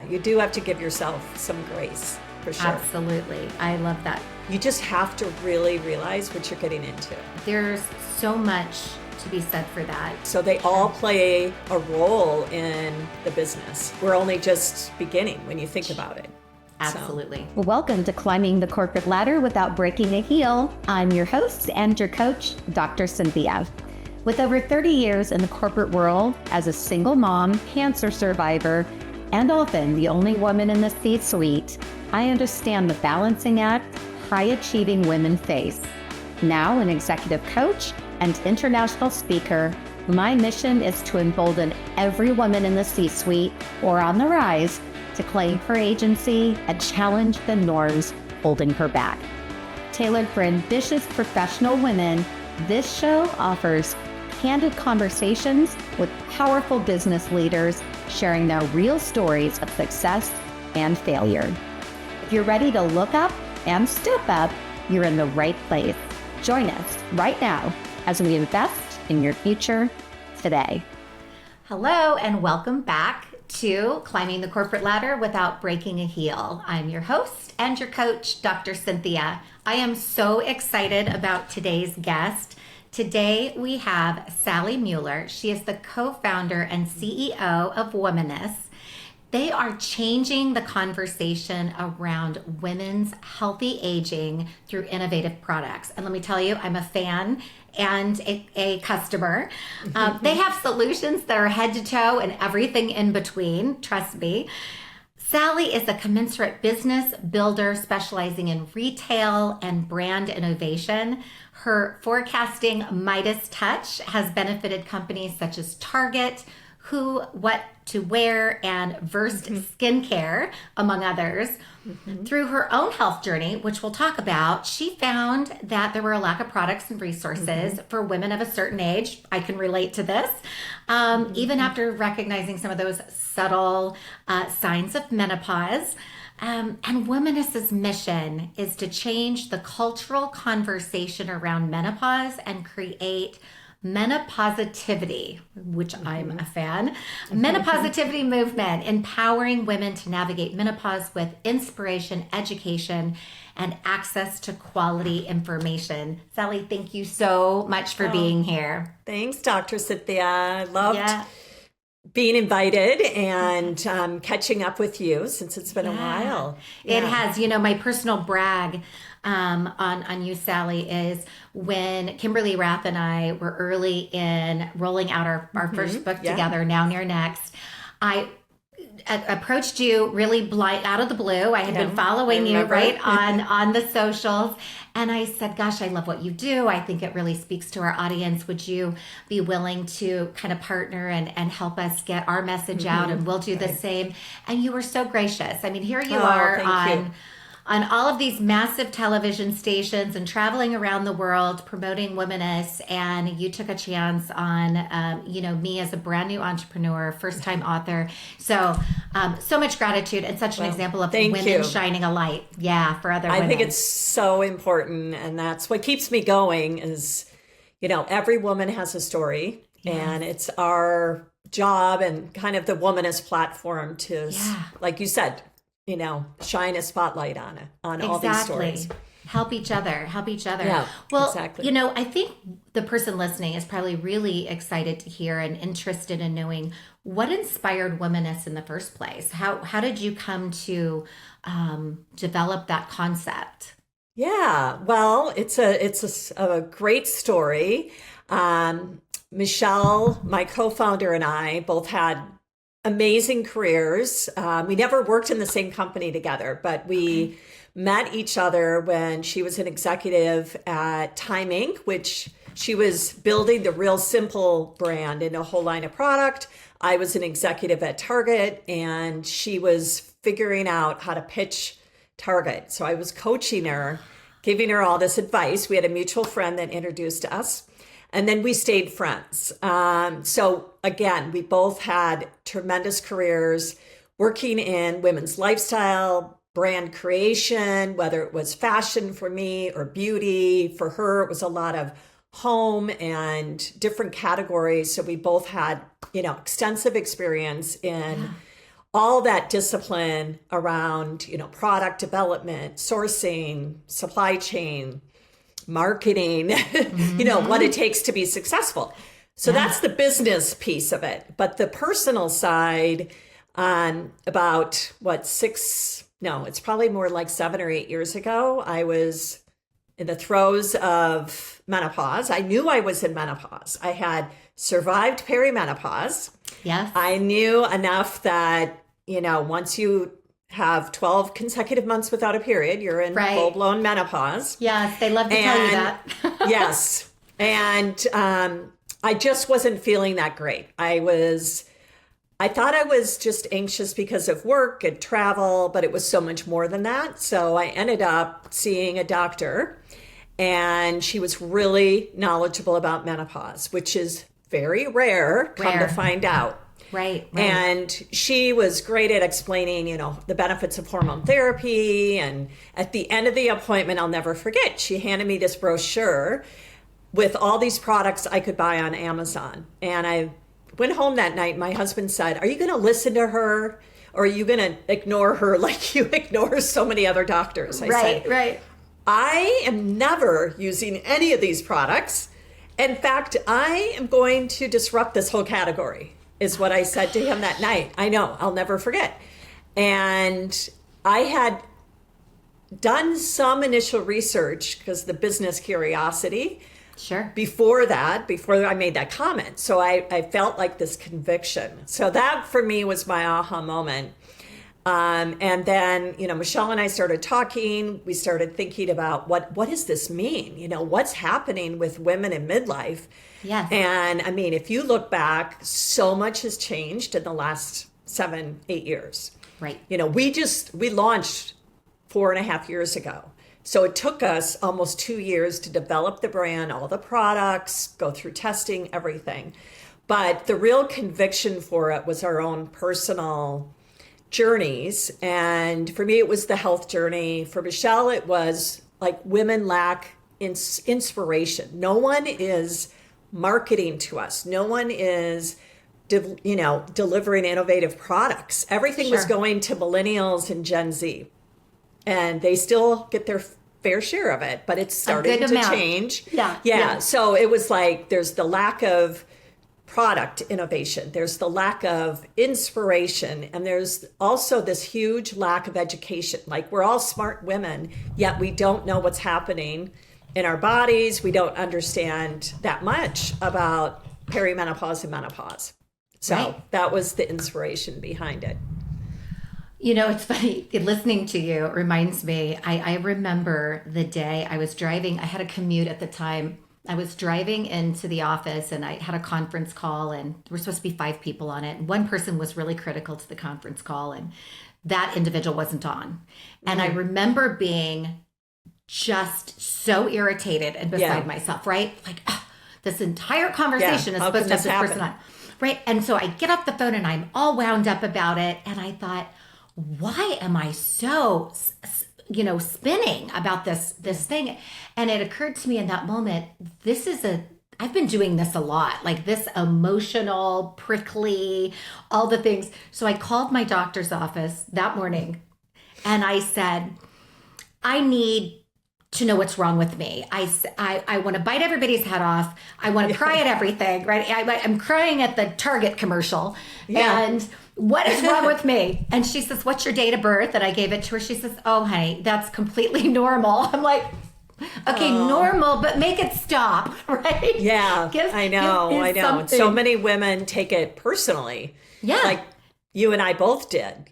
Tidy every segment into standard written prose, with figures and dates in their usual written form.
You do have to give yourself some grace, for sure. Absolutely. I love that. You just have to really realize what you're getting into. There's so much to be said for that. So they all play a role in the business. We're only just beginning when you think about it. Absolutely. Well, welcome to Climbing the Corporate Ladder Without Breaking a Heel. I'm your host and your coach, Dr. Cynthia. With over 30 years in the corporate world as a single mom, cancer survivor, and often the only woman in the C-suite, I understand the balancing act high-achieving women face. Now an executive coach and international speaker, my mission is to embolden every woman in the C-suite or on the rise to claim her agency and challenge the norms holding her back. Tailored for ambitious professional women, this show offers candid conversations with powerful business leaders sharing their real stories of success and failure. If you're ready to look up and step up, you're in the right place. Join us right now as we invest in your future today. Hello, and welcome back to Climbing the Corporate Ladder Without Breaking a Heel. I'm your host and your coach, Dr. Cynthia. I am so excited about today's guest. Today we have Sally Mueller. She is the co-founder and CEO of Womaness. They are changing the conversation around women's healthy aging through innovative products. And let me tell you, I'm a fan and a customer. They have solutions that are head to toe and everything in between, trust me. Sally is a commensurate business builder specializing in retail and brand innovation. Her forecasting Midas touch has benefited companies such as Target, Who, What to Wear, and Versed Skincare, among others. Through her own health journey, which we'll talk about, she found that there were a lack of products and resources for women of a certain age. I can relate to this. Even after recognizing some of those subtle signs of menopause. And Womaness's mission is to change the cultural conversation around menopause and create menopositivity, which I'm a fan. Menopositivity movement, empowering women to navigate menopause with inspiration, education, and access to quality information. Sally, thank you so much for being here. Thanks, Dr. Cynthia. I loved being invited and catching up with you since it's been a while. It has. You know, my personal brag on you, Sally, is when Kimberly Rath and I were early in rolling out our first book together, Now Near Next. I approached you really blind, out of the blue. I had been following you on the socials. And I said, gosh, I love what you do. I think it really speaks to our audience. Would you be willing to kind of partner and help us get our message out? And we'll do the same. And you were so gracious. I mean, here you are on all of these massive television stations and traveling around the world promoting Womaness, and you took a chance on, me as a brand new entrepreneur, first-time author. So, so much gratitude and such an example of women shining a light, for other women. I think it's so important, and that's what keeps me going is, every woman has a story, and it's our job and kind of the Womaness platform to, like you said, shine a spotlight on all these stories. Help each other. Yeah, well, exactly. I think the person listening is probably really excited to hear and interested in knowing what inspired Womaness in the first place. How did you come to develop that concept? Yeah, well, it's a great story. Michelle, my co-founder, and I both had amazing careers. We never worked in the same company together, but we met each other when she was an executive at Time Inc., which she was building the Real Simple brand in a whole line of product. I was an executive at Target, and she was figuring out how to pitch Target. So I was coaching her, giving her all this advice. We had a mutual friend that introduced us. And then we stayed friends. So again, we both had tremendous careers working in women's lifestyle, brand creation, whether it was fashion for me or beauty. For her, it was a lot of home and different categories. So we both had, extensive experience in all that discipline around, product development, sourcing, supply chain, marketing, what it takes to be successful. So that's the business piece of it. But the personal side, about it's probably more like 7 or 8 years ago, I was in the throes of menopause. I knew I was in menopause. I had survived perimenopause. Yes. I knew enough that, once you have 12 consecutive months without a period, you're in full-blown menopause. Yes, they love to tell you that. Yes. And I just wasn't feeling that great. I thought I was just anxious because of work and travel, but it was so much more than that. So I ended up seeing a doctor, and she was really knowledgeable about menopause, which is very rare, come to find out. Right. And she was great at explaining, the benefits of hormone therapy. And at the end of the appointment, I'll never forget, she handed me this brochure with all these products I could buy on Amazon. And I went home that night. My husband said, "Are you going to listen to her, or are you going to ignore her like you ignore so many other doctors?" I said, "I am never using any of these products. In fact, I am going to disrupt this whole category," is what I said to him that night. I know, I'll never forget. And I had done some initial research because the business curiosity. Sure. Before I made that comment. So I felt like this conviction. So that for me was my aha moment. And then, Michelle and I started talking. We started thinking about what does this mean? What's happening with women in midlife? Yes. And I mean, if you look back, so much has changed in the last 7, 8 years. Right. We launched 4.5 years ago. So it took us almost 2 years to develop the brand, all the products, go through testing, everything. But the real conviction for it was our own personal journeys. And for me, it was the health journey. For Michelle, it was like women lack inspiration. No one is marketing to us. No one is, delivering innovative products. Everything was going to millennials and Gen Z. And they still get their fair share of it, but it's starting to change. Yeah. So it was like there's the lack of product innovation, there's the lack of inspiration, and there's also this huge lack of education. Like, we're all smart women, yet we don't know what's happening in our bodies. We don't understand that much about perimenopause and menopause. So that was the inspiration behind it. It's funny, listening to you reminds me, I remember the day I was driving. I had a commute at the time. I was driving into the office, and I had a conference call, and there were supposed to be 5 people on it. And one person was really critical to the conference call, and that individual wasn't on. And I remember being just so irritated and beside myself, right? Like, this entire conversation is supposed to have this person on. Right. And so I get off the phone and I'm all wound up about it. And I thought, why am I so, spinning about this thing? And it occurred to me in that moment, I've been doing this a lot, like this emotional, prickly, all the things. So I called my doctor's office that morning and I said, I need to know what's wrong with me. I want to bite everybody's head off. I want to cry at everything, right? I'm crying at the Target commercial. And what is wrong with me? And she says, what's your date of birth? And I gave it to her. She says, oh, honey, that's completely normal. I'm like, okay, normal, but make it stop, right? Yeah, I know. And so many women take it personally. Yeah. Like you and I both did,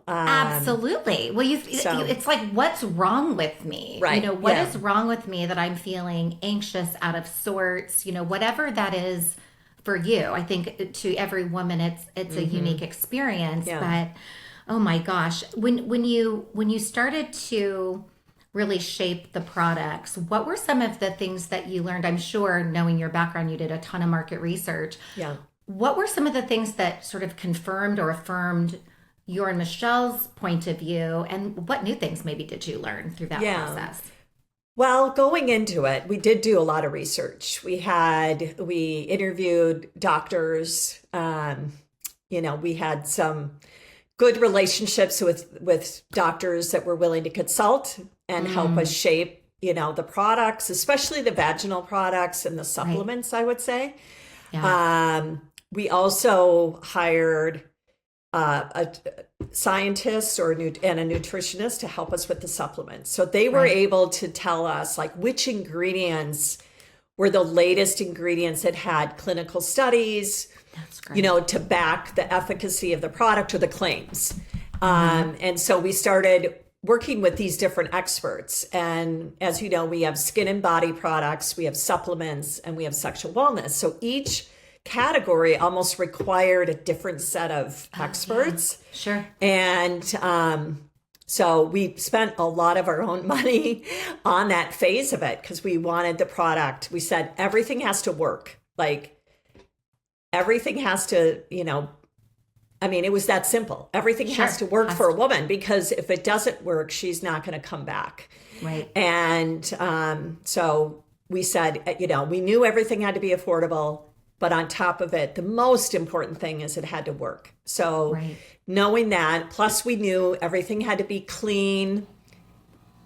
Absolutely. Well, it's like, what's wrong with me? Right. What is wrong with me that I'm feeling anxious, out of sorts, whatever that is for you. I think to every woman, it's a unique experience, but oh my gosh, when you started to really shape the products, what were some of the things that you learned? I'm sure, knowing your background, you did a ton of market research. Yeah. What were some of the things that sort of confirmed or affirmed your and Michelle's point of view? And what new things maybe did you learn through that process? Well, going into it, we did do a lot of research. We interviewed doctors. We had some good relationships with doctors that were willing to consult and help us shape, the products, especially the vaginal products and the supplements, I would say. Yeah. We also hired a scientist and a nutritionist to help us with the supplements. So they were able to tell us like which ingredients were the latest ingredients that had clinical studies, That's great. to back the efficacy of the product or the claims. And so we started working with these different experts. And as you know, we have skin and body products, we have supplements, and we have sexual wellness. So each category almost required a different set of experts. Yeah. Sure. And so we spent a lot of our own money on that phase of it because we wanted the product. We said everything has to work. Like everything has to, it was that simple. Everything has to work for a woman because if it doesn't work, she's not going to come back. Right. And so we said, we knew everything had to be affordable. But on top of it, the most important thing is it had to work. So knowing that, plus we knew everything had to be clean,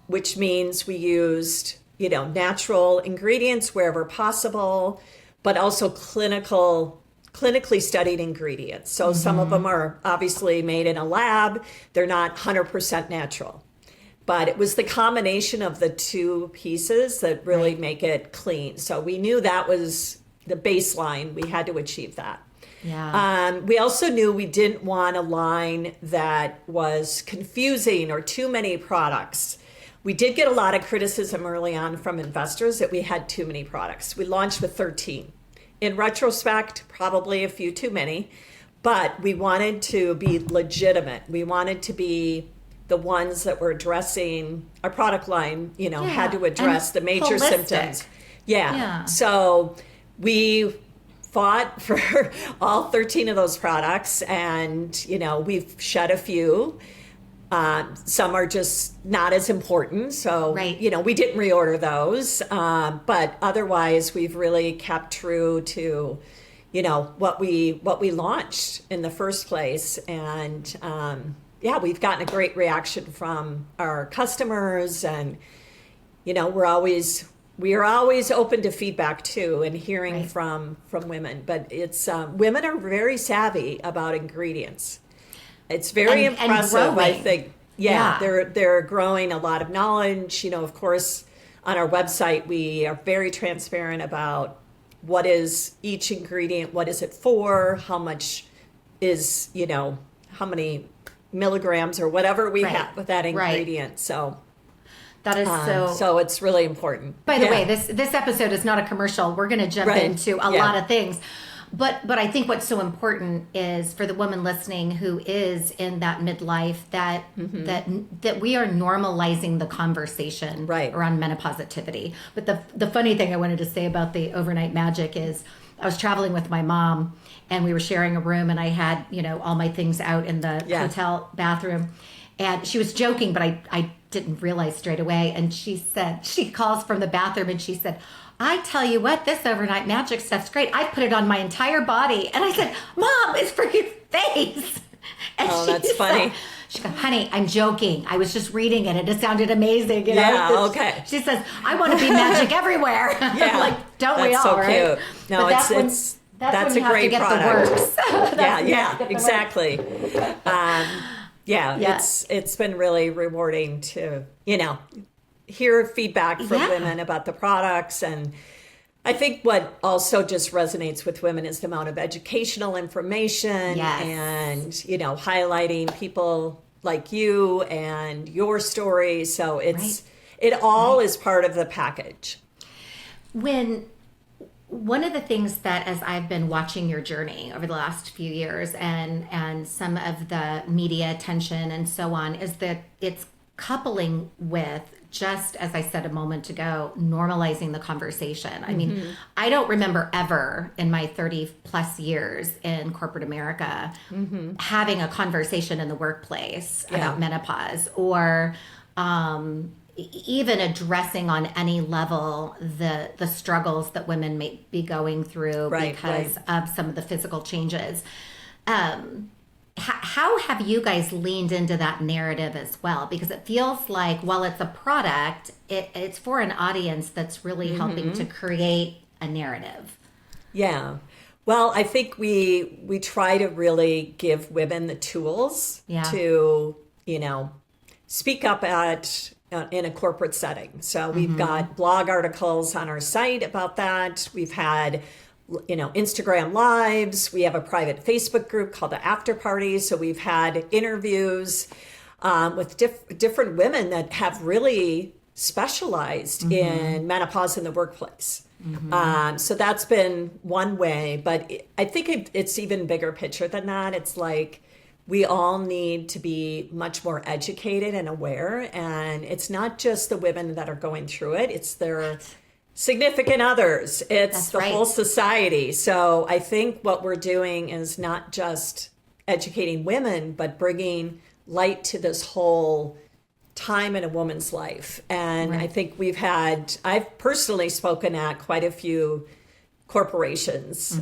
which means we used, natural ingredients wherever possible, but also clinically studied ingredients. So some of them are obviously made in a lab. They're not 100% natural. But it was the combination of the two pieces that really make it clean. So we knew that was the baseline. We had to achieve that. Yeah. We also knew we didn't want a line that was confusing or too many products. We did get a lot of criticism early on from investors that we had too many products. We launched with 13. In retrospect, probably a few too many, but we wanted to be legitimate. We wanted to be the ones that were addressing our product line, had to address the major symptoms. Yeah. So we fought for all 13 of those products and, we've shed a few. Some are just not as important. So, we didn't reorder those. But otherwise, we've really kept true to, what we launched in the first place. And, we've gotten a great reaction from our customers and, we are always open to feedback too and hearing from women, but it's women are very savvy about ingredients. It's very impressive, I think. They're growing a lot of knowledge. Of course, on our website, we are very transparent about what is each ingredient, what is it for, how much is, how many milligrams or whatever we have with that ingredient. So that is so it's really important. By the way, this episode is not a commercial. We're going to jump into a lot of things. But I think what's so important is for the woman listening who is in that midlife that that we are normalizing the conversation around menopausitivity. But the funny thing I wanted to say about the overnight magic is I was traveling with my mom and we were sharing a room and I had, all my things out in the hotel bathroom. And she was joking, but I didn't realize straight away. And she calls from the bathroom and she said, I tell you what, this overnight magic stuff's great. I put it on my entire body. And I said, Mom, it's for your face. And that's funny. She goes, honey, I'm joking. I was just reading it and it sounded amazing. Okay. She says, I want to be magic everywhere. Yeah. Like, don't we all, so right? Cute. No, that's a great product. Exactly. It's been really rewarding to, hear feedback from women about the products. And I think what also just resonates with women is the amount of educational information and, highlighting people like you and your story. So it all is part of the package. One of the things that as I've been watching your journey over the last few years and some of the media attention and so on is that it's coupling with, just as I said a moment ago, normalizing the conversation. I mean, I don't remember ever in my 30 plus years in corporate America having a conversation in the workplace about menopause or even addressing on any level the struggles that women may be going through because of some of the physical changes. how have you guys leaned into that narrative as well? Because it feels like while it's a product, it's for an audience that's really helping to create a narrative. Yeah. Well, I think we try to really give women the tools to, speak up in a corporate setting. So we've got blog articles on our site about that. We've had Instagram lives. We have a private Facebook group called the After Party. So we've had interviews with different women that have really specialized in menopause in the workplace. So that's been one way, but I think it's even bigger picture than that. It's like we all need to be much more educated and aware, and it's not just the women that are going through it, it's their significant others, it's the whole society. So I think what we're doing is not just educating women, but bringing light to this whole time in a woman's life. And I think I've personally spoken at quite a few corporations,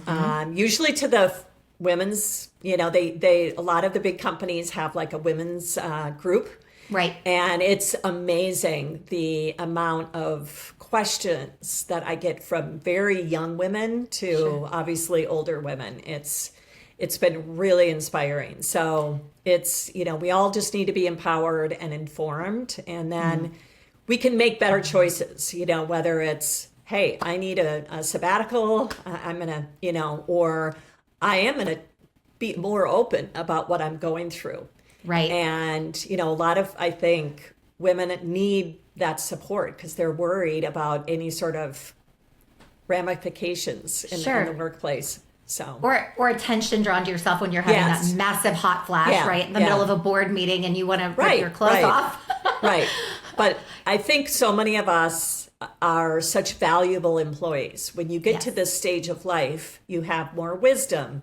usually to the women's, a lot of the big companies have like a women's group. Right. And it's amazing the amount of questions that I get from very young women to obviously older women. It's been really inspiring. So it's, we all just need to be empowered and informed, and then we can make better choices, whether it's, hey, I need a sabbatical, I'm going to, or I am going to be more open about what I'm going through. Right. And, a lot of, I think, women need that support because they're worried about any sort of ramifications in the workplace. So or attention drawn to yourself when you're having that massive hot flash, right? In the middle of a board meeting and you want to rip your clothes off. Right. But I think so many of us are such valuable employees. When you get to this stage of life, you have more wisdom,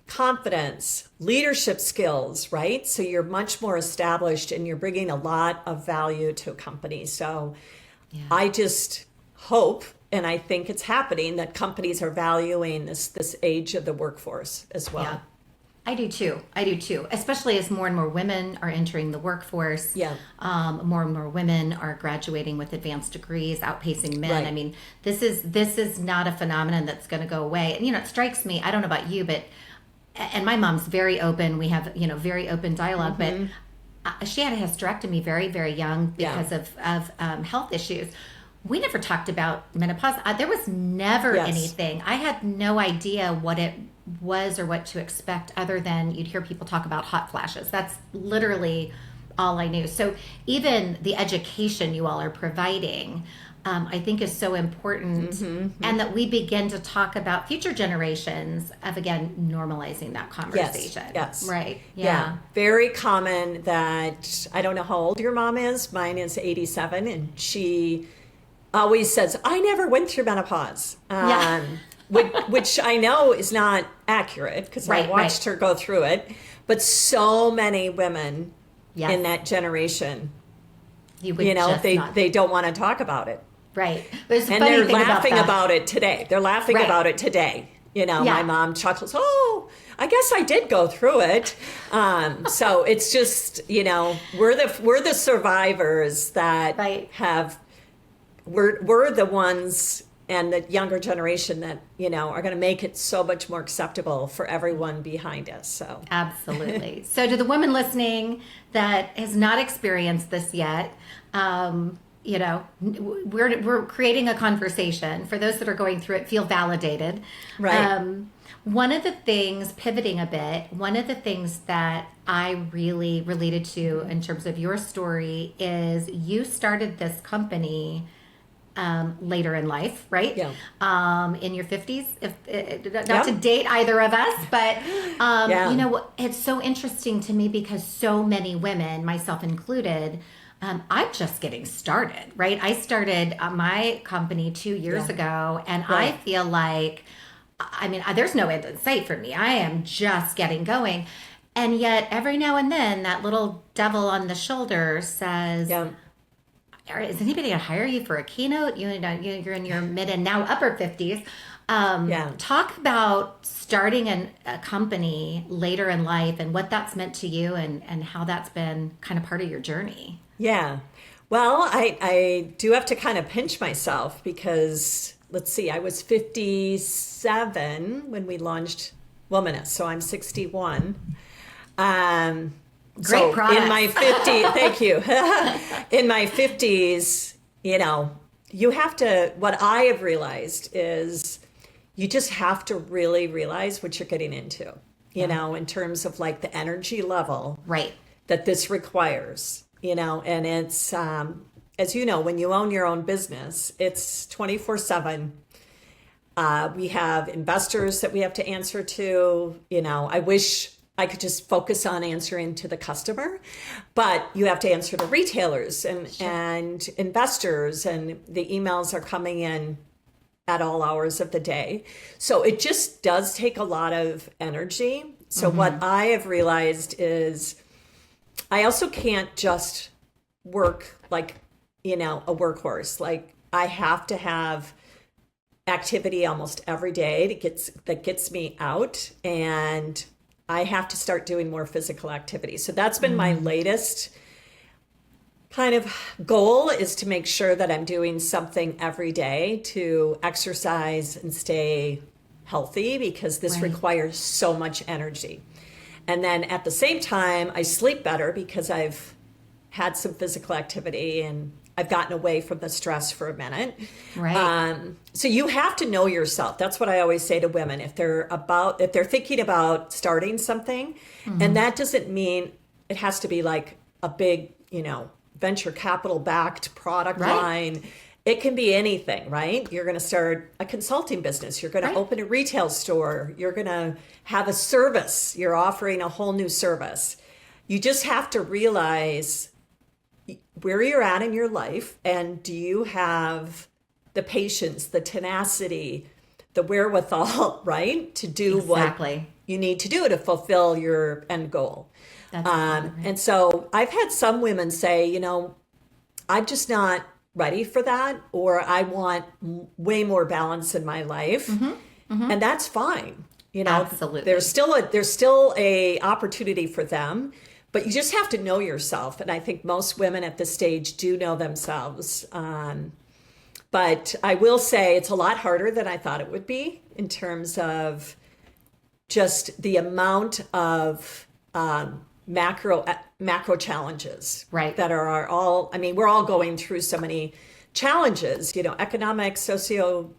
confidence, leadership skills, right? So you're much more established and you're bringing a lot of value to a company. So I just hope, and I think it's happening, that companies are valuing this age of the workforce as well. Yeah. I do too, especially as more and more women are entering the workforce. Yeah. More and more women are graduating with advanced degrees, outpacing men. Right. I mean, this is not a phenomenon that's going to go away. And, it strikes me, I don't know about you, but, and my mom's very open. We have, very open dialogue, but she had a hysterectomy very, very young because of health issues. We never talked about menopause. There was never anything. I had no idea what it was or what to expect other than you'd hear people talk about hot flashes. That's literally all I knew. So even the education you all are providing, I think is so important, and that we begin to talk about future generations of, again, normalizing that conversation. Yes. Right. Yeah. Very common that, I don't know how old your mom is. Mine is 87, and she always says, I never went through menopause. Which I know is not accurate because I watched her go through it. But so many women in that generation, they don't want to talk about it. Right. But and they're laughing about it today. They're laughing about it today. My mom chuckles, oh, I guess I did go through it. So it's just, we're the survivors that have, we're the ones, and the younger generation that, are going to make it so much more acceptable for everyone behind us. So absolutely. So to the women listening that has not experienced this yet, we're creating a conversation. For those that are going through it, feel validated. Right. One of the things, pivoting a bit, one of the things that I really related to in terms of your story is you started this company later in life, right? Yeah. In your 50s, not to date either of us, but it's so interesting to me because so many women, myself included, I'm just getting started, right? I started my company 2 years ago, and I feel like, there's no end in sight for me. I am just getting going. And yet every now and then that little devil on the shoulder says, is anybody going to hire you for a keynote? You're in your mid and now upper 50s. Talk about starting a company later in life and what that's meant to you and how that's been kind of part of your journey. Yeah. Well, I do have to kind of pinch myself because, let's see, I was 57 when we launched Womanist, so I'm 61. Great product. In my 50s, thank you. In my 50s, you have to, what I have realized is you just have to really realize what you're getting into, in terms of like the energy level that this requires, and it's, as you know, when you own your own business, it's 24/7. We have investors that we have to answer to, I wish I could just focus on answering to the customer, but you have to answer to retailers and investors, and the emails are coming in at all hours of the day. So it just does take a lot of energy. So what I have realized is I also can't just work like, a workhorse. Like I have to have activity almost every day that gets me out, and I have to start doing more physical activity. So that's been my latest kind of goal, is to make sure that I'm doing something every day to exercise and stay healthy, because this requires so much energy. And then at the same time, I sleep better because I've had some physical activity and I've gotten away from the stress for a minute. Right. So you have to know yourself. That's what I always say to women. If they're thinking about starting something, and that doesn't mean it has to be like a big, venture capital backed product line. It can be anything, right? You're going to start a consulting business. You're going to open a retail store. You're going to have a service. You're offering a whole new service. You just have to realize where you're at in your life, and do you have the patience, the tenacity, the wherewithal, right, to do what you need to do to fulfill your end goal. That's and so I've had some women say, I'm just not ready for that, or I want way more balance in my life, and that's fine. Absolutely. There's still a opportunity for them. But you just have to know yourself. And I think most women at this stage do know themselves. But I will say it's a lot harder than I thought it would be, in terms of just the amount of macro challenges that are all, we're all going through so many challenges, economic, socio,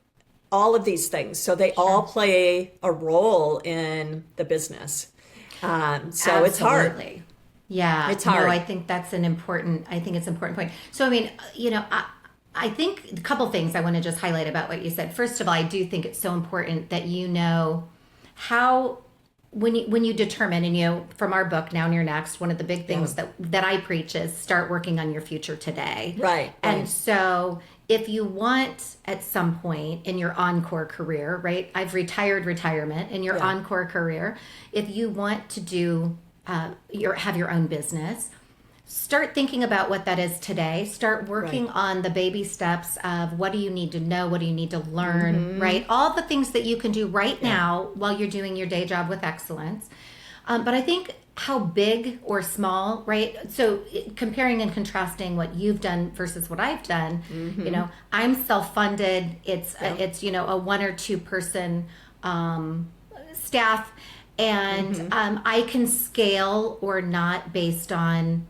all of these things. So they all play a role in the business. So it's hard. Yeah, it's hard. No, I think it's an important point. So, I think a couple things I want to just highlight about what you said. First of all, I do think it's so important that how, when you determine, and from our book, Now and Your Next, one of the big things that I preach is start working on your future today. Right. And so if you want at some point in your encore career, right? I've retirement in your encore career. If you want to do have your own business, start thinking about what that is today. Start working on the baby steps of what do you need to know, what do you need to learn, right? All the things that you can do right now while you're doing your day job with excellence. But I think how big or small, right? So comparing and contrasting what you've done versus what I've done, I'm self-funded. It's a 1 or 2 person staff. And I can scale or not based on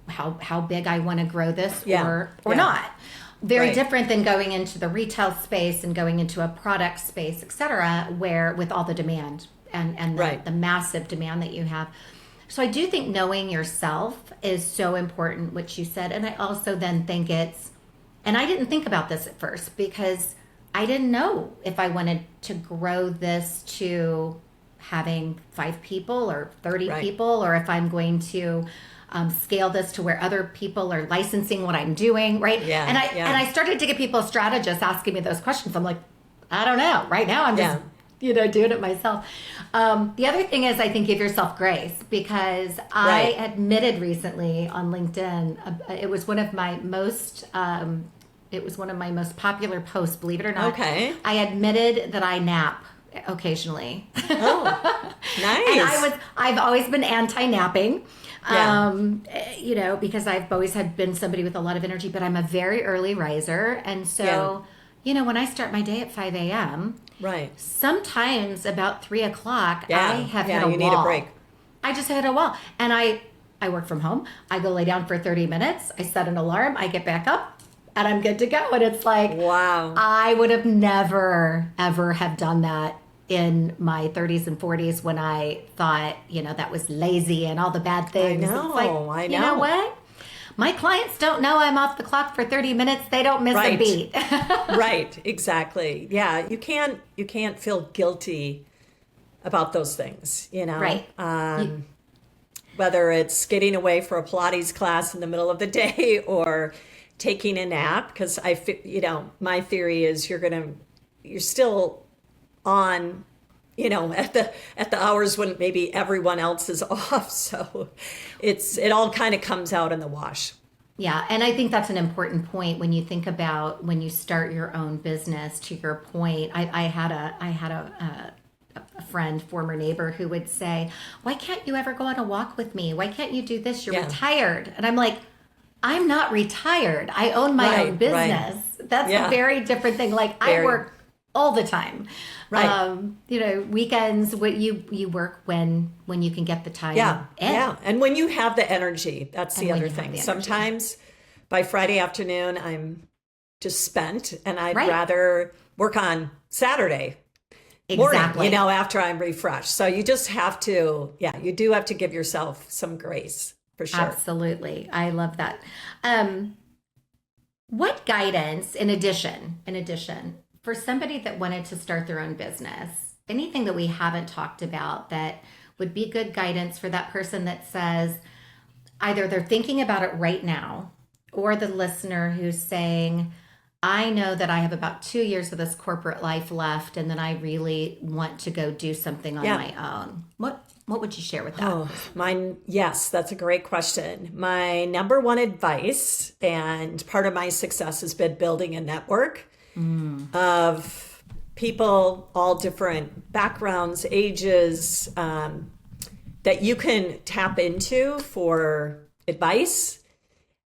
how big I want to grow this or not. Very different than going into the retail space and going into a product space, et cetera, where with all the demand and the massive demand that you have. So I do think knowing yourself is so important, which you said. And I also then think and I didn't think about this at first because I didn't know if I wanted to grow this to having 5 people or 30 people, or if I'm going to scale this to where other people are licensing what I'm doing, right? Yeah. And I started to get people, strategists, asking me those questions. I'm like, I don't know. Right now, I'm just doing it myself. The other thing is, I think, give yourself grace, because I admitted recently on LinkedIn, it was one of my most It was one of my most popular posts, believe it or not. Okay. I admitted that I nap occasionally. Oh, nice. And I've always been anti-napping. Yeah. Because I've always been somebody with a lot of energy, but I'm a very early riser. And so, when I start my day at 5 a.m., Right. sometimes about 3 o'clock, Yeah. I have hit a you wall. need a break. I just hit a wall. And I work from home. I go lay down for 30 minutes. I set an alarm. I get back up and I'm good to go. And it's like, Wow. I would have never, ever have done that in my 30s and 40s when I thought, that was lazy and all the bad things. I know. It's like, you know what? My clients don't know I'm off the clock for 30 minutes. They don't miss a beat. Right. Exactly. Yeah. You can't feel guilty about those things, Right. Whether it's getting away for a Pilates class in the middle of the day or taking a nap, because my theory is you're still on, at the hours when maybe everyone else is off. So it all kind of comes out in the wash. Yeah, and I think that's an important point when you think about when you start your own business. To your point, I had a friend, former neighbor, who would say, "Why can't you ever go on a walk with me? Why can't you do this? You're retired." And I'm like, I'm not retired. I own my own business. Right. That's a very different thing. Like I work all the time. Right. Weekends, what you work when you can get the time. Yeah. in. Yeah. And when you have the energy, that's the other thing. Sometimes by Friday afternoon, I'm just spent and I'd rather work on Saturday morning, after I'm refreshed. So you just have to, you do have to give yourself some grace for sure. Absolutely. I love that. What guidance, in addition, for somebody that wanted to start their own business, anything that we haven't talked about that would be good guidance for that person that says either they're thinking about it right now, or the listener who's saying, I know that I have about 2 years of this corporate life left, and then I really want to go do something on my own. What would you share with that? Yes, that's a great question. My number one advice, and part of my success has been building a network of people, all different backgrounds, ages, that you can tap into for advice.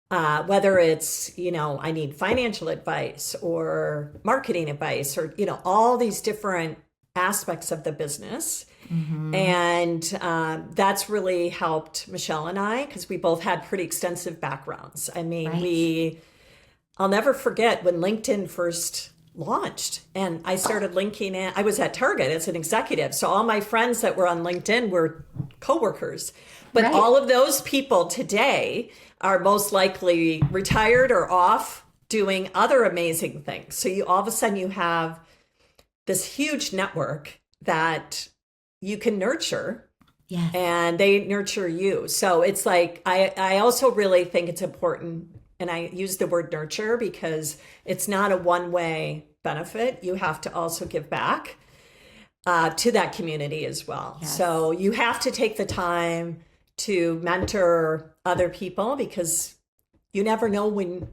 Whether it's, I need financial advice or marketing advice or, all these different aspects of the business. Mm-hmm. And that's really helped Michelle and I, because we both had pretty extensive backgrounds. I mean, I'll never forget when LinkedIn first launched and I started linking in. I was at Target as an executive. So all my friends that were on LinkedIn were coworkers. But all of those people today are most likely retired or off doing other amazing things. So all of a sudden you have this huge network that you can nurture. Yes. And they nurture you. So it's like, I also really think it's important, and I use the word nurture because it's not a one-way benefit. You have to also give back to that community as well. Yes. So you have to take the time to mentor other people because you never know when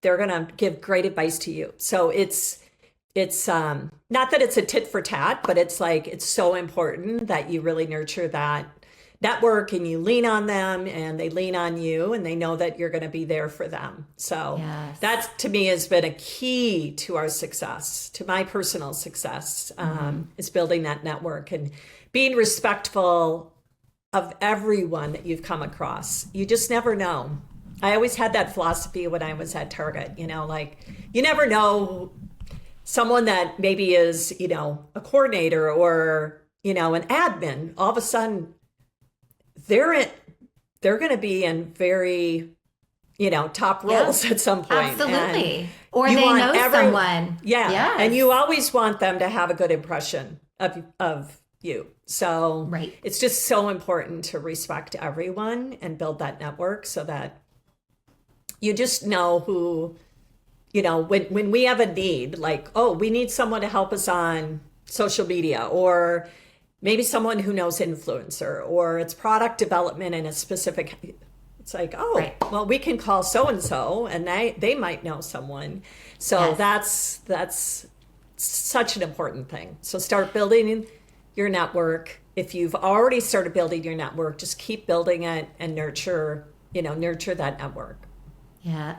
they're going to give great advice to you. So it's not that it's a tit for tat, but it's like, it's so important that you really nurture that network and you lean on them and they lean on you and they know that you're going to be there for them. So that to me has been a key to our success, to my personal success, is building that network and being respectful of everyone that you've come across. You just never know. I always had that philosophy when I was at Target, like you never know someone that maybe is, a coordinator or, an admin, all of a sudden they're going to be in very, top roles at some point. Absolutely. And or they know someone. Yeah. Yes. And you always want them to have a good impression of you. So it's just so important to respect everyone and build that network so that you just know who, when we have a need, like, oh, we need someone to help us on social media, or maybe someone who knows influencer, or it's product development in a specific It's like, oh, Right. well, we can call so-and-so and they might know someone. So that's such an important thing. So start building your network. If you've already started building your network, just keep building it and nurture that network. Yeah,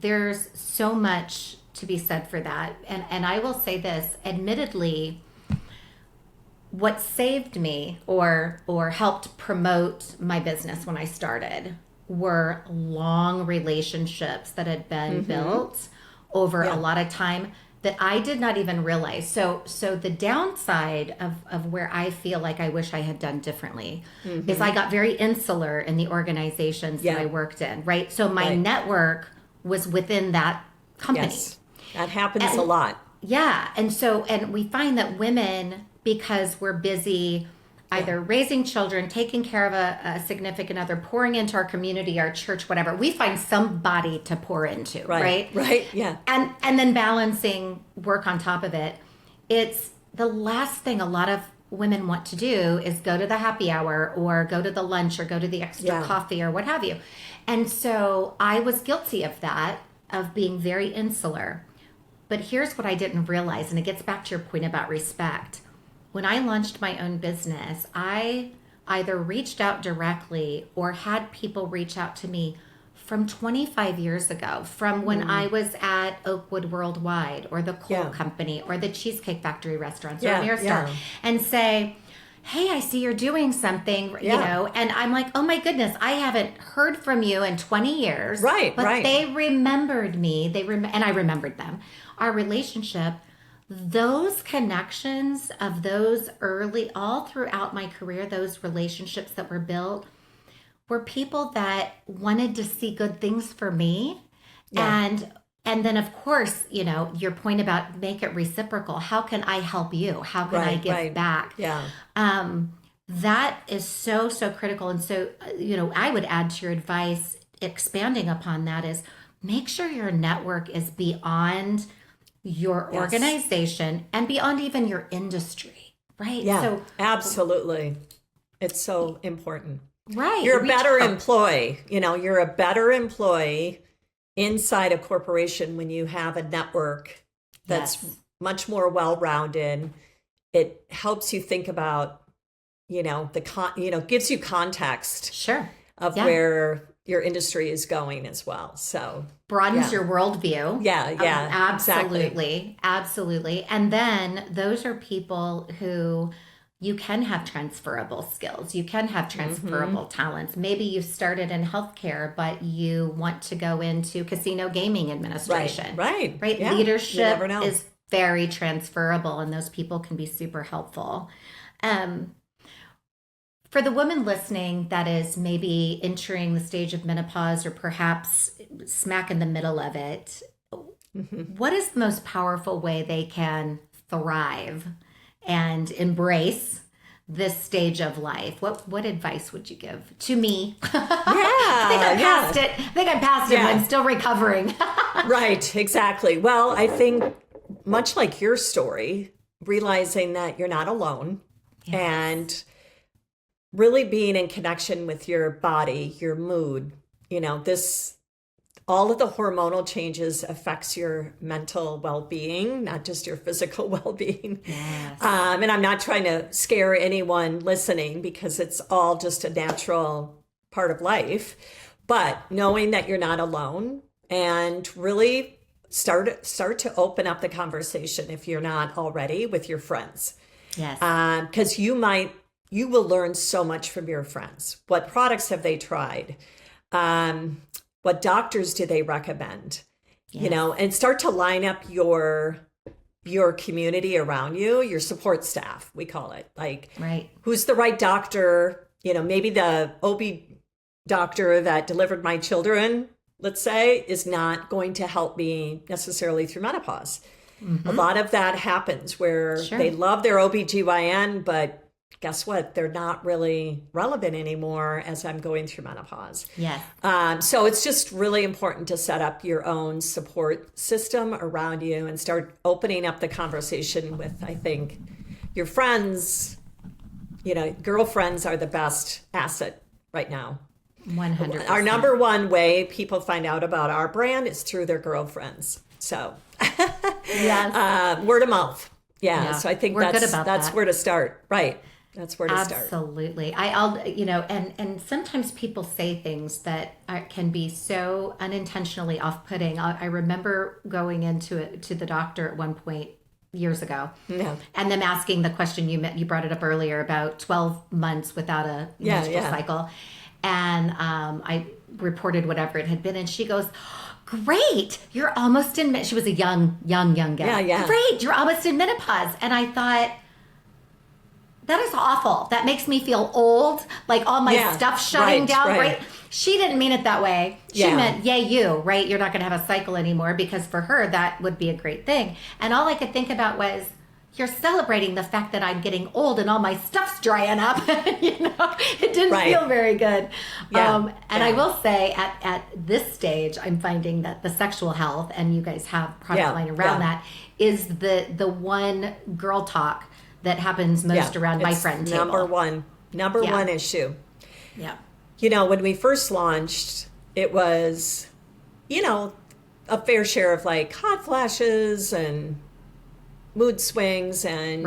there's so much to be said for that. And I will say this, admittedly, what saved me or helped promote my business when I started were long relationships that had been built over a lot of time that I did not even realize. So the downside of where I feel like I wish I had done differently is I got very insular in the organizations that I worked in, right? So my network was within that company. Yes, that happens a lot. Yeah. And we find that women, because we're busy either raising children, taking care of a significant other, pouring into our community, our church, whatever, we find somebody to pour into, right? Right, yeah. And then balancing work on top of it. It's the last thing a lot of women want to do is go to the happy hour or go to the lunch or go to the extra coffee or what have you. And so I was guilty of that, of being very insular. But here's what I didn't realize, and it gets back to your point about respect. When I launched my own business, I either reached out directly or had people reach out to me from 25 years ago, from when I was at Oakwood Worldwide or the Coal Company or the Cheesecake Factory restaurants or Ameristar, and say, hey, I see you're doing something, you know, and I'm like, oh my goodness, I haven't heard from you in 20 years. Right, but right. they remembered me, and I remembered them. Our relationship, those connections of those early, all throughout my career, those relationships that were built were people that wanted to see good things for me. And then of course, you know, your point about make it reciprocal. How can I help you? How can I give back? Yeah. That is so critical. And so, you know, I would add to your advice, expanding upon that, is make sure your network is beyond your organization and beyond even your industry, right? Yeah, so absolutely. It's so important. Right. You're a better employee. You know, you're a better employee inside a corporation when you have a network that's much more well-rounded. It helps you think about, you know, gives you context of where your industry is going as well. So broadens your worldview. Absolutely. Absolutely. And then those are people who you can have transferable skills. You can have transferable talents. Maybe you started in healthcare, but you want to go into casino gaming administration. Right. Yeah. Leadership is very transferable, and those people can be super helpful. For the woman listening that is maybe entering the stage of menopause or perhaps smack in the middle of it, what is the most powerful way they can thrive and embrace this stage of life? What advice would you give to me? I think I'm past it. I'm still recovering. Right, exactly. Well, I think much like your story, realizing that you're not alone and really being in connection with your body, your mood, you know, all of the hormonal changes affects your mental well-being, not just your physical well-being. Yes. And I'm not trying to scare anyone listening because it's all just a natural part of life, but knowing that you're not alone and really start to open up the conversation if you're not already with your friends. Yes. Because you will learn so much from your friends. What products have they tried? What doctors do they recommend? You know, and start to line up your community around you, your support staff, we call it. Like, who's the right doctor? You know, maybe the OB doctor that delivered my children, let's say, is not going to help me necessarily through menopause. A lot of that happens where they love their OBGYN, but guess what? They're not really relevant anymore as I'm going through menopause. Yes. So it's just really important to set up your own support system around you and start opening up the conversation with, I think, your friends. You know, girlfriends are the best asset right now. 100%. Our number one way people find out about our brand is through their girlfriends. So Yes. word of mouth. Yeah. Yeah. So I think We're good that's about that's that. where to start. Right. That's where to start. Absolutely. I'll, and sometimes people say things that can be so unintentionally off-putting. I remember going to the doctor at one point years ago, Yeah. and them asking the question you brought it up earlier about 12 months without a menstrual cycle, and I reported whatever it had been, and she goes, "Great, you're almost in." She was a young gal. Yeah. Great, you're almost in menopause, and I thought, that is awful. That makes me feel old, like all my stuff shutting down, right? She didn't mean it that way. She meant, yay, you, right? You're not going to have a cycle anymore, because for her, that would be a great thing. And all I could think about was, you're celebrating the fact that I'm getting old and all my stuff's drying up. It didn't feel very good. And I will say at this stage, I'm finding that the sexual health, and you guys have product line around that, is the one girl talk that happens most around my friend table. Number one issue. Yeah. When we first launched, it was, a fair share of like hot flashes and mood swings, and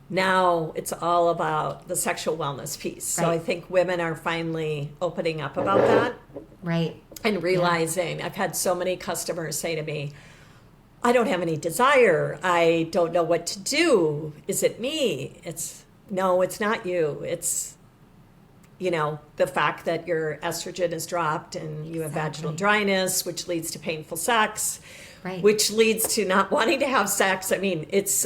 now it's all about the sexual wellness piece. So I think women are finally opening up about that. Right. And realizing, I've had so many customers say to me, I don't have any desire. I don't know what to do. Is it me? No, it's not you. It's, the fact that your estrogen is dropped and you have vaginal dryness, which leads to painful sex, which leads to not wanting to have sex. I mean, it's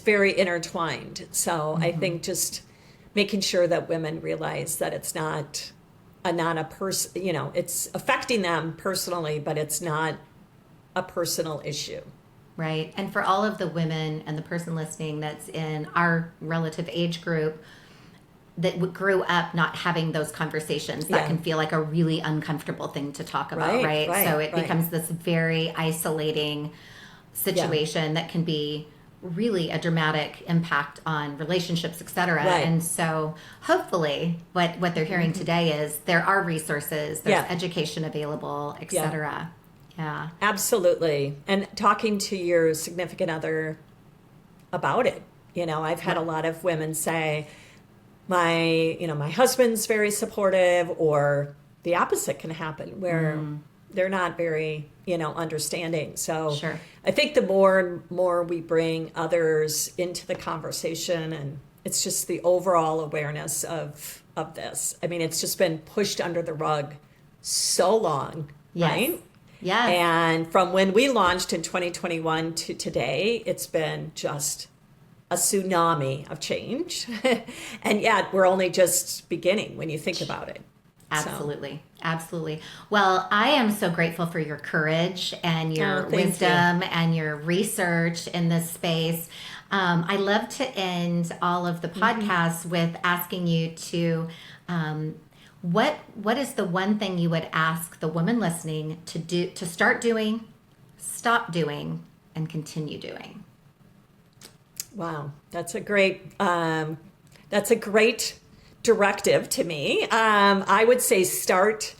very intertwined. So I think just making sure that women realize that it's not a person, it's affecting them personally, but it's not a personal issue. Right. And for all of the women and the person listening that's in our relative age group that grew up not having those conversations, that can feel like a really uncomfortable thing to talk about, right? So it becomes this very isolating situation that can be really a dramatic impact on relationships, etc. And so hopefully what they're hearing today is there are resources, there's education available, etc. Yeah. Absolutely. And talking to your significant other about it. I've had a lot of women say, my husband's very supportive, or the opposite can happen where they're not very, understanding. So I think the more and more we bring others into the conversation, and it's just the overall awareness of this. I mean, it's just been pushed under the rug so long, right? Yeah. And from when we launched in 2021 to today, it's been just a tsunami of change. And yet we're only just beginning when you think about it. Absolutely. Absolutely. Well, I am so grateful for your courage and your wisdom and your research in this space. I love to end all of the podcasts with asking you to, what is the one thing you would ask the woman listening to do, to start doing, stop doing, and continue doing? Wow, that's a great directive to me. I would say start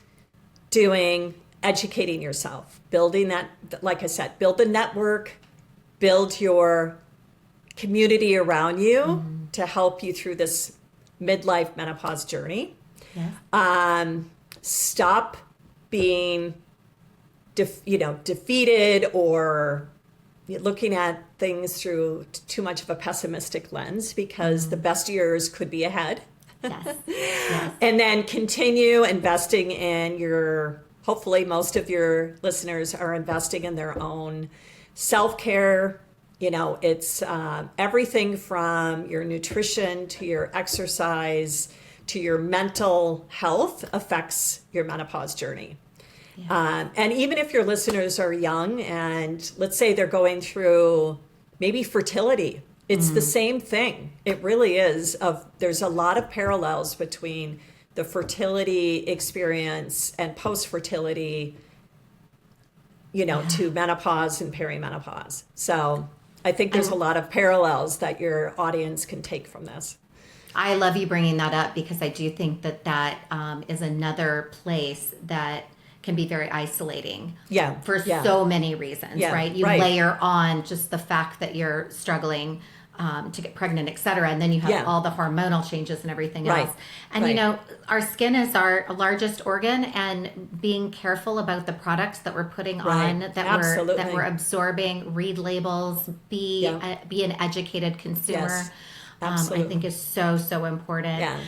doing educating yourself, building that, like I said, build the network, build your community around you to help you through this midlife menopause journey. Stop being defeated or looking at things through too much of a pessimistic lens, because the best years could be ahead. Yes. And then continue investing in hopefully most of your listeners are investing in their own self-care. It's everything from your nutrition to your exercise to your mental health affects your menopause journey. And even if your listeners are young and let's say they're going through maybe fertility, it's the same thing. It really is. There's a lot of parallels between the fertility experience and post-fertility, to menopause and perimenopause. So I think there's a lot of parallels that your audience can take from this. I love you bringing that up because I do think that is another place that can be very isolating for so many reasons, right? You layer on just the fact that you're struggling to get pregnant, et cetera. And then you have all the hormonal changes and everything else. And, you know, our skin is our largest organ, and being careful about the products that we're putting on, that we're absorbing, read labels, be an educated consumer, I think is so, so important. Yeah.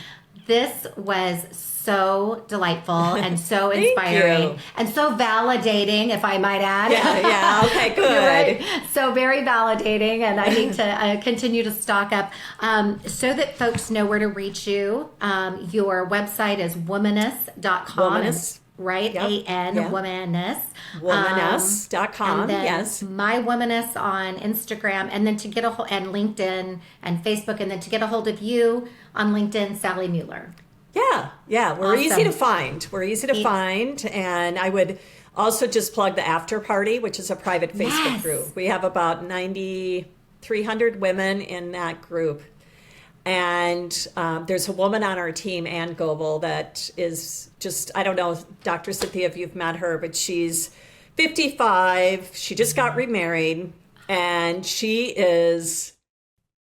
This was so delightful and so inspiring and so validating, if I might add. Yeah. Okay, good. Right? So very validating, and I need to continue to stock up so that folks know where to reach you. Your website is womaness.com. Womaness. Right? A-N, womaness. Womaness.com, and then yes. My Womaness on Instagram, and then to get and LinkedIn and Facebook, and then to get a hold of you on LinkedIn, Sally Mueller. Yeah. We're easy to find. And I would also just plug the After Party, which is a private Facebook group. We have about 9,300 women in that group. And there's a woman on our team, Ann Goebel, that is just, I don't know, Dr. Cynthia, if you've met her, but she's 55. She just got remarried, and she is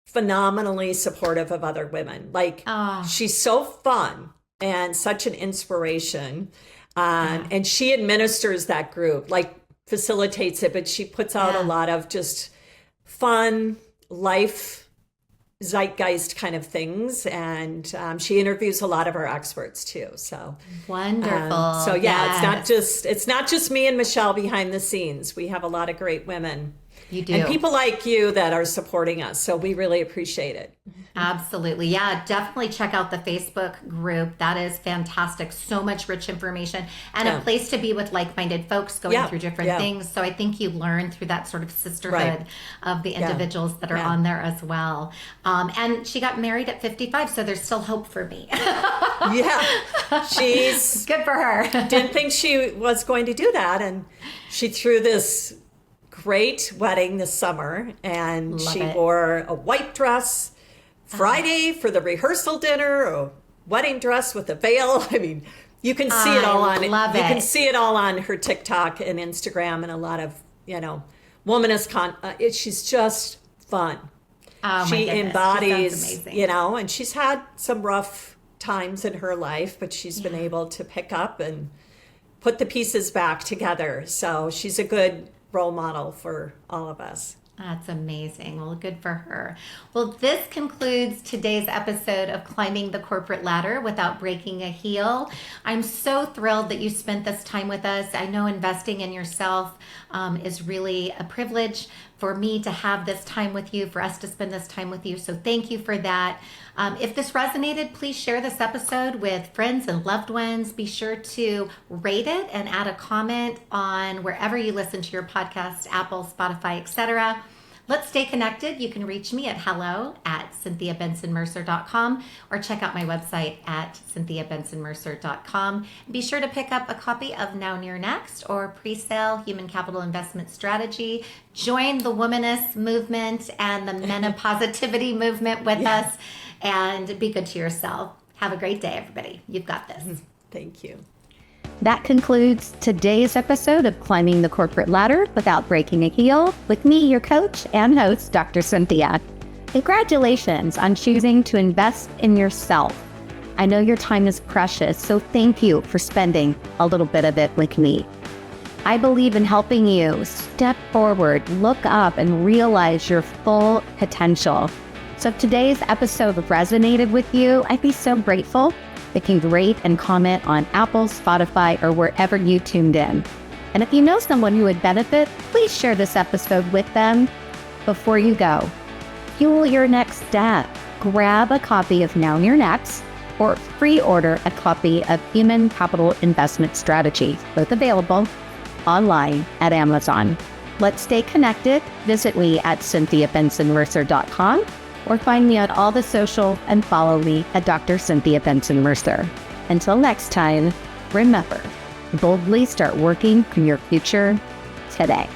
phenomenally supportive of other women. Like, she's so fun and such an inspiration. And she administers that group, like facilitates it, but she puts out a lot of just fun life zeitgeist kind of things, and she interviews a lot of our experts too. So wonderful. It's not just me and Michelle behind the scenes. We have a lot of great women. You do. And people like you that are supporting us. So we really appreciate it. Absolutely. Yeah, definitely check out the Facebook group. That is fantastic. So much rich information and a place to be with like-minded folks going through different things. So I think you learn through that sort of sisterhood of the individuals that are on there as well. And she got married at 55, so there's still hope for me. She's good for her. Didn't think she was going to do that, and she threw this great wedding this summer, and she wore a white dress Friday for the rehearsal dinner, a wedding dress with a veil. I mean, you can see it all on. You can see it all on her TikTok and Instagram, and a lot of womanist she's just fun. She embodies, and she's had some rough times in her life, but she's been able to pick up and put the pieces back together. So she's a good role model for all of us. That's amazing. Well, good for her. Well, this concludes today's episode of Climbing the Corporate Ladder Without Breaking a Heel. I'm so thrilled that you spent this time with us. I know investing in yourself is really a privilege for me to have this time with you, for us to spend this time with you. So thank you for that. If this resonated, please share this episode with friends and loved ones. Be sure to rate it and add a comment on wherever you listen to your podcast, Apple, Spotify, etc. Let's stay connected. You can reach me at hello@CynthiaBentzen-Mercer.com or check out my website at CynthiaBentzen-Mercer.com. Be sure to pick up a copy of Now Near Next or Pre-Sale Human Capital Investment Strategy. Join the womanist movement and the menopositivity movement with us, and be good to yourself. Have a great day, everybody. You've got this. Thank you. That concludes today's episode of Climbing the Corporate Ladder Without Breaking a Heel with me, your coach and host, Dr. Cynthia. Congratulations on choosing to invest in yourself. I know your time is precious, so thank you for spending a little bit of it with me. I believe in helping you step forward, look up, and realize your full potential. So if today's episode resonated with you, I'd be so grateful if you can rate and comment on Apple, Spotify, or wherever you tuned in. And if you know someone who would benefit, please share this episode with them. Before you go, fuel your next step. Grab a copy of Now Near Next or pre-order a copy of Human Capital Investment Strategy, both available online at Amazon. Let's stay connected. Visit me at CynthiaBentzen-Mercer.com or find me on all the social and follow me at Dr. Cynthia Bentzen-Mercer. Until next time, remember, boldly start working on your future today.